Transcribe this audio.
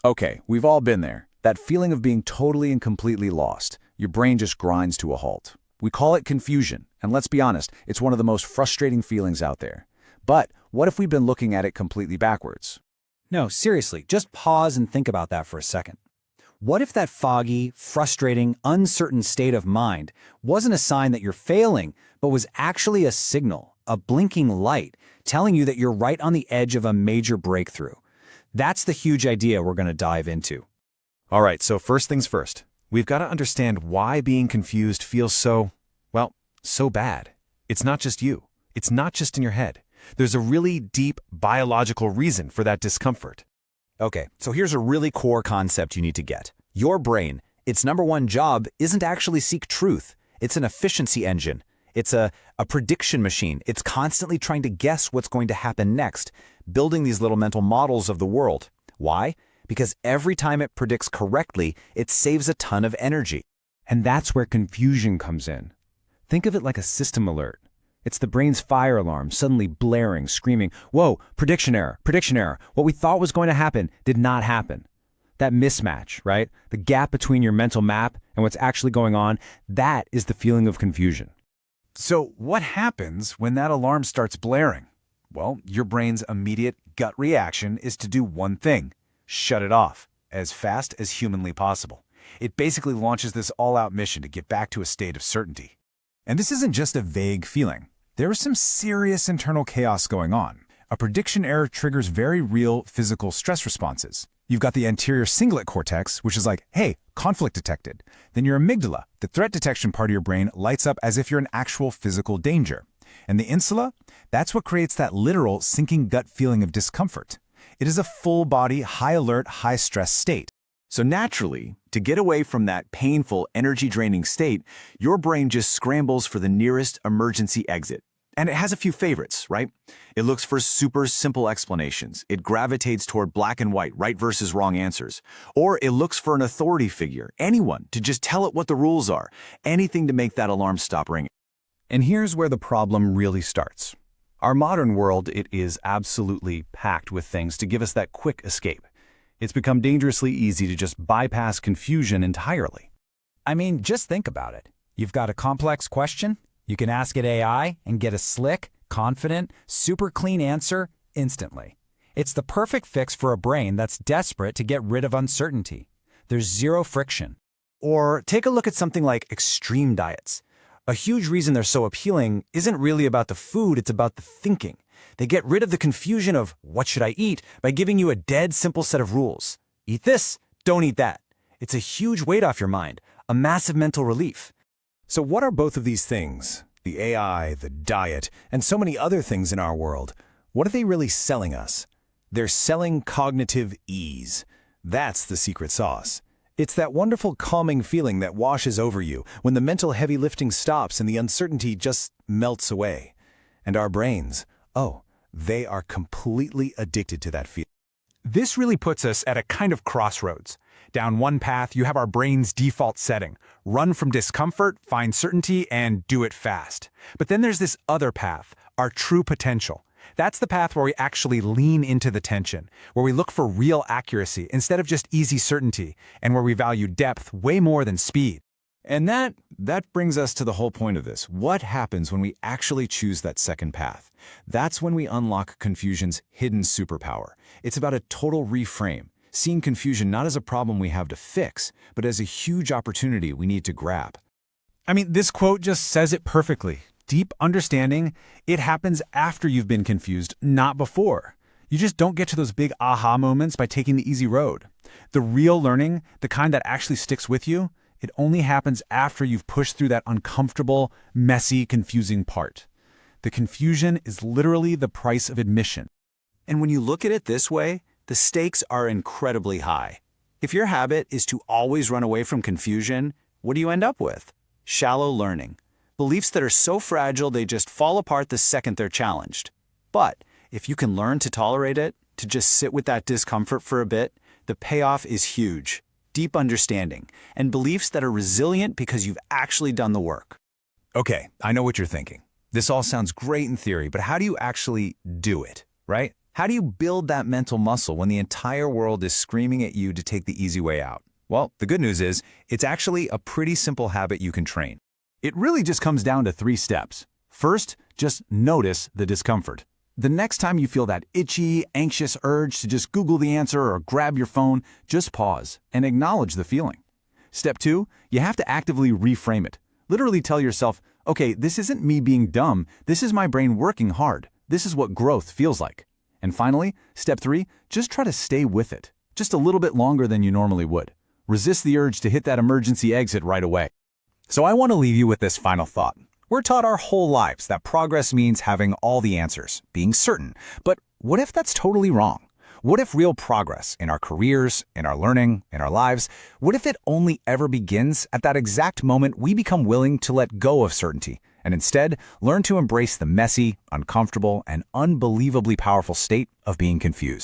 Okay, we've all been there. That feeling of being totally and completely lost. Your brain just grinds to a halt. We call it confusion, and let's be honest, it's one of the most frustrating feelings out there. But what if we've been looking at it completely backwards? No, seriously, just pause and think about that for a second. What if that foggy, frustrating, uncertain state of mind wasn't a sign that you're failing, but was actually a signal, a blinking light, telling you that you're right on the edge of a major breakthrough? That's the huge idea we're going to dive into. All right, so first things first. We've got to understand why being confused feels so, well, so bad. It's not just you. It's not just in your head. There's a really deep biological reason for that discomfort. Okay, so here's a really core concept you need to get. Your brain, its number one job isn't actually seek truth. It's an efficiency engine. It's a prediction machine. It's constantly trying to guess what's going to happen next, building these little mental models of the world. Why? Because every time it predicts correctly, it saves a ton of energy. And that's where confusion comes in. Think of it like a system alert. It's the brain's fire alarm suddenly blaring, screaming, "Whoa, prediction error, prediction error. What we thought was going to happen did not happen." That mismatch, right? The gap between your mental map and what's actually going on, that is the feeling of confusion. So what happens when that alarm starts blaring? Well, your brain's immediate gut reaction is to do one thing: shut it off as fast as humanly possible. It basically launches this all-out mission to get back to a state of certainty. And this isn't just a vague feeling. There is some serious internal chaos going on. A prediction error triggers very real physical stress responses. You've got the anterior cingulate cortex, which is like, hey, conflict detected. Then your amygdala, the threat detection part of your brain, lights up as if you're in actual physical danger. And the insula, that's what creates that literal sinking gut feeling of discomfort. It is a full-body, high-alert, high-stress state. So naturally, to get away from that painful, energy-draining state, your brain just scrambles for the nearest emergency exit. And it has a few favorites, right? It looks for super simple explanations. It gravitates toward black and white, right versus wrong answers. Or it looks for an authority figure, anyone, to just tell it what the rules are. Anything to make that alarm stop ringing. And here's where the problem really starts. Our modern world, it is absolutely packed with things to give us that quick escape. It's become dangerously easy to just bypass confusion entirely. I mean, just think about it. You've got a complex question, you can ask it AI and get a slick, confident, super clean answer instantly. It's the perfect fix for a brain that's desperate to get rid of uncertainty. There's zero friction. Or take a look at something like extreme diets. A huge reason they're so appealing isn't really about the food, it's about the thinking. They get rid of the confusion of what should I eat by giving you a dead simple set of rules. Eat this, don't eat that. It's a huge weight off your mind, a massive mental relief. So what are both of these things? The AI, the diet, and so many other things in our world. What are they really selling us? They're selling cognitive ease. That's the secret sauce. It's that wonderful calming feeling that washes over you when the mental heavy lifting stops and the uncertainty just melts away. And our brains, oh, they are completely addicted to that feeling. This really puts us at a kind of crossroads. Down one path, you have our brain's default setting. Run from discomfort, find certainty, and do it fast. But then there's this other path, our true potential. That's the path where we actually lean into the tension, where we look for real accuracy instead of just easy certainty, and where we value depth way more than speed. And that brings us to the whole point of this. What happens when we actually choose that second path? That's when we unlock confusion's hidden superpower. It's about a total reframe, seeing confusion not as a problem we have to fix, but as a huge opportunity we need to grab. I mean, this quote just says it perfectly. Deep understanding, it happens after you've been confused, not before. You just don't get to those big aha moments by taking the easy road. The real learning, the kind that actually sticks with you, it only happens after you've pushed through that uncomfortable, messy, confusing part. The confusion is literally the price of admission. And when you look at it this way, the stakes are incredibly high. If your habit is to always run away from confusion, what do you end up with? Shallow learning. Beliefs that are so fragile they just fall apart the second they're challenged. But if you can learn to tolerate it, to just sit with that discomfort for a bit, the payoff is huge. Deep understanding, and beliefs that are resilient because you've actually done the work. Okay, I know what you're thinking. This all sounds great in theory, but how do you actually do it, right? How do you build that mental muscle when the entire world is screaming at you to take the easy way out? Well, the good news is, it's actually a pretty simple habit you can train. It really just comes down to 3 steps. First, just notice the discomfort. The next time you feel that itchy, anxious urge to just Google the answer or grab your phone, just pause and acknowledge the feeling. Step 2, you have to actively reframe it. Literally tell yourself, okay, this isn't me being dumb, this is my brain working hard. This is what growth feels like. And finally, step 3, just try to stay with it, just a little bit longer than you normally would. Resist the urge to hit that emergency exit right away. So I want to leave you with this final thought. We're taught our whole lives that progress means having all the answers, being certain. But what if that's totally wrong? What if real progress in our careers, in our learning, in our lives, what if it only ever begins at that exact moment we become willing to let go of certainty and instead learn to embrace the messy, uncomfortable, and unbelievably powerful state of being confused?